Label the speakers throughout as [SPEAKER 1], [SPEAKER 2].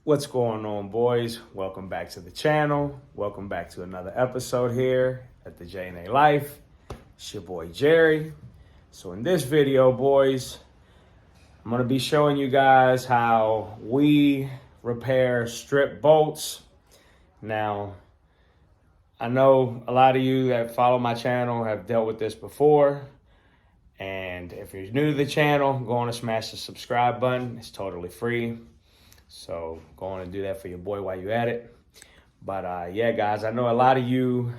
[SPEAKER 1] What's going on, boys? Welcome back to the channel. Welcome back to another episode here at the J&A Life. It's your boy Jerry. So in this video, boys, I'm going to be showing you guys how we repair strip bolts. Now, I know a lot of you that follow my channel have dealt with this before. And if you're new to the channel, go on and smash the subscribe button. It's totally free. So go on and do that for your boy while you're at it. But yeah, guys, I know a lot of you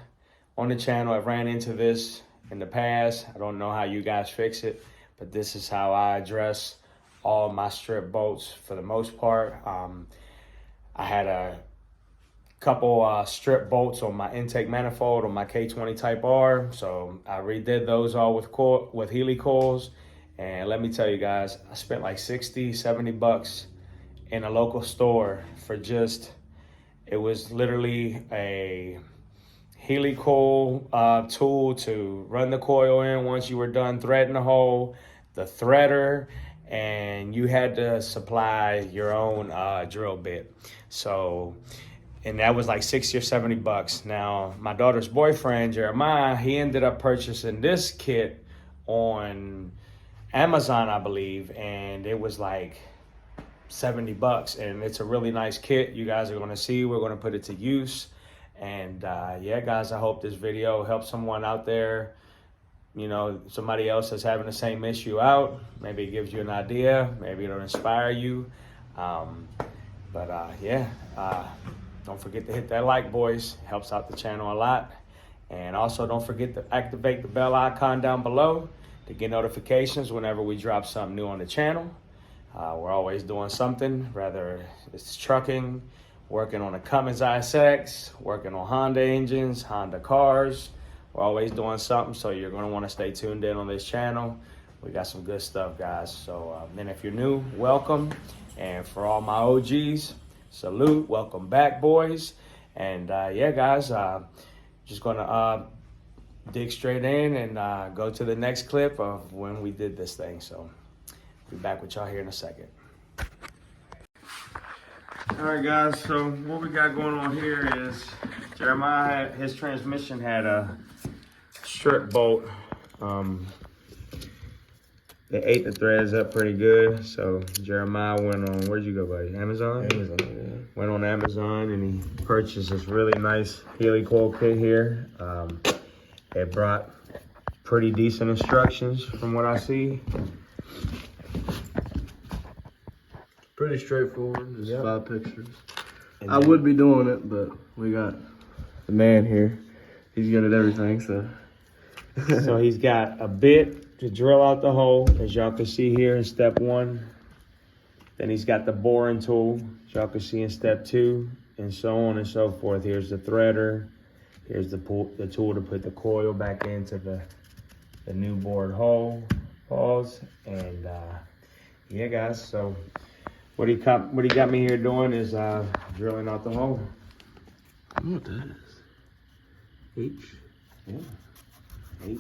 [SPEAKER 1] on the channel have ran into this in the past. I don't know how you guys fix it, but this is how I address all my strip bolts for the most part. I had a couple strip bolts on my intake manifold on my k20 Type R. So I redid those all with Healy coils. And let me tell you guys, I spent like 60, 70 bucks in a local store for it was literally a Healy coil tool to run the coil in once you were done threading the hole, the threader, and you had to supply your own drill bit. So, and that was like 60 or 70 bucks. Now, my daughter's boyfriend, Jeremiah, he ended up purchasing this kit on Amazon, I believe, and it was like 70 bucks, and it's a really nice kit. You guys are going to see. We're going to put it to use. And yeah, guys, I hope this video helps someone out there. You know, somebody else that's having the same issue out. Maybe it gives you an idea. Maybe it'll inspire you. Yeah, don't forget to hit that like, boys. It helps out the channel a lot. And also don't forget to activate the bell icon down below to get notifications whenever we drop something new on the channel. We're always doing something, whether it's trucking, working on a Cummins ISX, working on Honda engines, Honda cars. We're always doing something, so you're going to want to stay tuned in on this channel. We got some good stuff, guys. So then if you're new, welcome. And for all my OGs, salute. Welcome back, boys. And yeah, guys, just going to dig straight in and go to the next clip of when we did this thing. So be back with y'all here in a second. All right, guys, so what we got going on here is Jeremiah, his transmission had a strip bolt. They ate the threads up pretty good. So Jeremiah went on, where'd you go, buddy? Amazon? Amazon, yeah. Went on Amazon and he purchased this really nice Healy coil kit here. It brought pretty decent instructions from what I see.
[SPEAKER 2] Pretty straightforward, just 5 pictures.
[SPEAKER 1] And
[SPEAKER 2] I would be doing it, but we got the man here. He's good at everything, so.
[SPEAKER 1] So he's got a bit to drill out the hole, as y'all can see here in step 1. Then he's got the boring tool, as y'all can see in step 2, and so on and so forth. Here's the threader. Here's the tool to put the coil back into the new bored hole. Pause. And yeah, guys, so what he got me here doing is drilling out the hole.
[SPEAKER 2] I don't know what that is. H?
[SPEAKER 1] Yeah. H.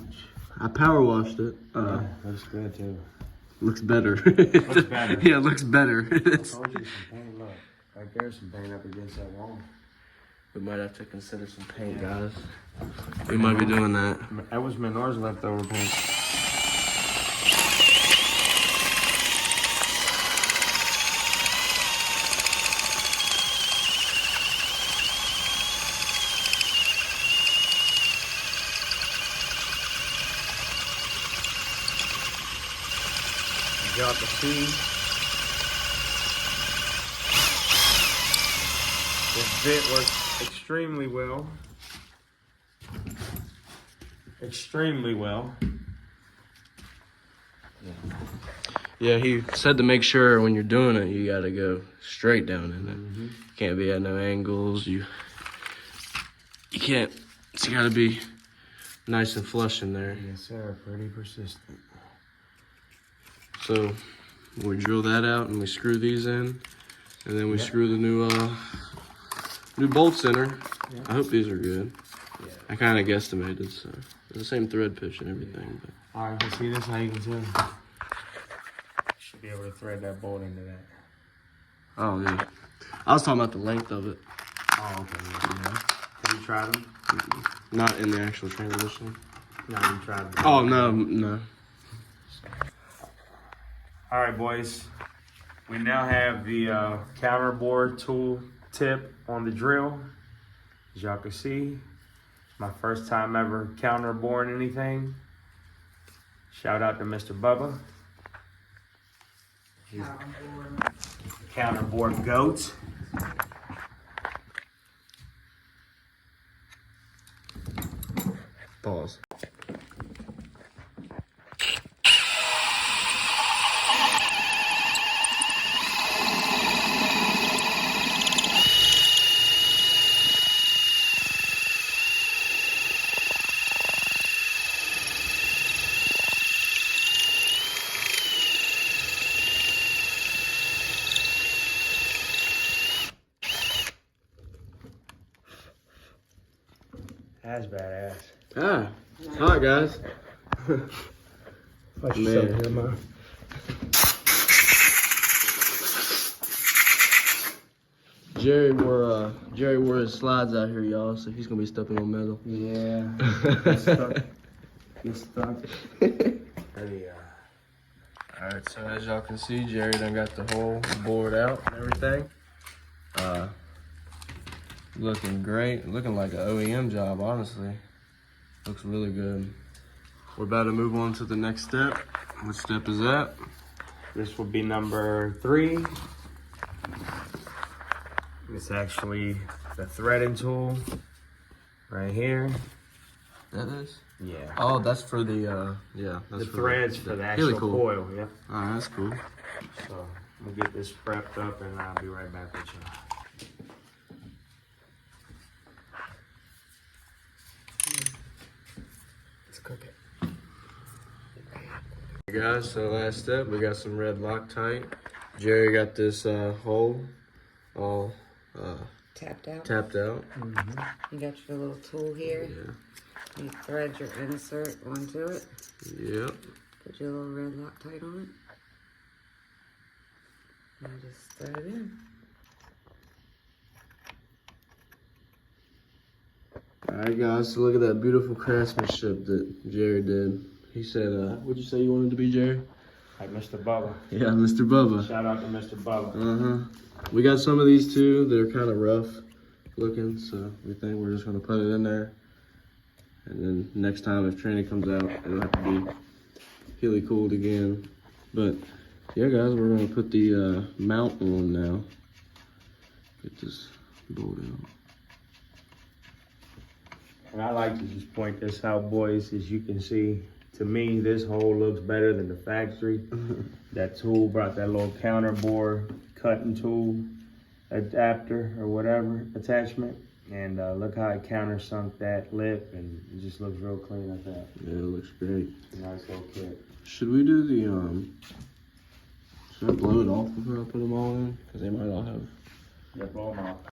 [SPEAKER 2] I power washed it.
[SPEAKER 1] Yeah, looks good too.
[SPEAKER 2] Looks better.
[SPEAKER 1] Looks better.
[SPEAKER 2] Yeah, it looks better.
[SPEAKER 1] I told you some paint. Look, right there's some paint up against that wall.
[SPEAKER 2] We might have to consider some paint, guys. We might be doing that.
[SPEAKER 1] That was Menor's leftover paint. Y'all can see this bit works extremely well. Extremely well.
[SPEAKER 2] Yeah, he said to make sure when you're doing it, you gotta go straight down in it.
[SPEAKER 1] Mm-hmm.
[SPEAKER 2] Can't be at no angles. You can't. It's gotta be nice and flush in there.
[SPEAKER 1] Yes, sir. Pretty persistent.
[SPEAKER 2] So we drill that out and we screw these in, and then we screw the new bolts in her. Yep. I hope these are good. Yeah. I kind of guesstimated, so it's the same thread pitch and everything. But.
[SPEAKER 1] All right, let's see this. How you can tell. Should be able to thread that bolt into that.
[SPEAKER 2] Oh yeah. I was talking about the length of it.
[SPEAKER 1] Oh, okay. Yeah. Have you tried them?
[SPEAKER 2] Not in the actual transmission.
[SPEAKER 1] No, you tried them.
[SPEAKER 2] Oh, no.
[SPEAKER 1] All right, boys. We now have the counter bore tool tip on the drill. As y'all can see, my first time ever counter boring anything. Shout out to Mr. Bubba. He's counter bore goat.
[SPEAKER 2] Pause.
[SPEAKER 1] That's badass.
[SPEAKER 2] Ah, hi guys.
[SPEAKER 1] Watch
[SPEAKER 2] Man.
[SPEAKER 1] yourself here, man.
[SPEAKER 2] Jerry wore his slides out here, y'all, so he's gonna be stepping on metal.
[SPEAKER 1] Yeah. Get stuck. Get stuck.
[SPEAKER 2] Alright, so as y'all can see, Jerry done got the whole board out and everything. Looking great. Looking like an OEM job, honestly. Looks really good. We're about to move on to the next step. Which step is that?
[SPEAKER 1] This will be number 3. It's actually the threading tool right here.
[SPEAKER 2] That is?
[SPEAKER 1] Yeah.
[SPEAKER 2] Oh, that's for the, yeah. That's
[SPEAKER 1] The threads for the actual
[SPEAKER 2] really cool.
[SPEAKER 1] coil, yeah.
[SPEAKER 2] Alright, that's cool.
[SPEAKER 1] So we'll get this prepped up and I'll be right back with you. Let's cook it.
[SPEAKER 2] Hey guys, so last step, we got some red Loctite. Jerry got this hole all
[SPEAKER 3] Tapped out.
[SPEAKER 2] tapped out.
[SPEAKER 3] You got your little tool here.
[SPEAKER 2] Yeah.
[SPEAKER 3] You thread your insert onto it.
[SPEAKER 2] Yep.
[SPEAKER 3] Put your little red Loctite on it. And just thread it in.
[SPEAKER 2] Alright guys, so look at that beautiful craftsmanship that Jerry did. He said, what'd you say you wanted to be, Jerry?
[SPEAKER 1] Like Mr. Bubba.
[SPEAKER 2] Yeah, Mr. Bubba.
[SPEAKER 1] Shout out to Mr. Bubba.
[SPEAKER 2] We got some of these too. They're kind of rough looking, so we think we're just gonna put it in there. And then next time if training comes out, it'll have to be really cooled again. But yeah guys, we're gonna put the mount on now. Get this bolt out.
[SPEAKER 1] And I like to just point this out, boys. As you can see, to me, this hole looks better than the factory. That tool brought that little counter bore cutting tool adapter or whatever attachment. And look how it countersunk that lip, and it just looks real clean like that.
[SPEAKER 2] Yeah, it looks great.
[SPEAKER 1] Nice little kit.
[SPEAKER 2] Should we do the should I blow it off before I put them all in? Because they might all have.
[SPEAKER 1] Yeah, blow them off.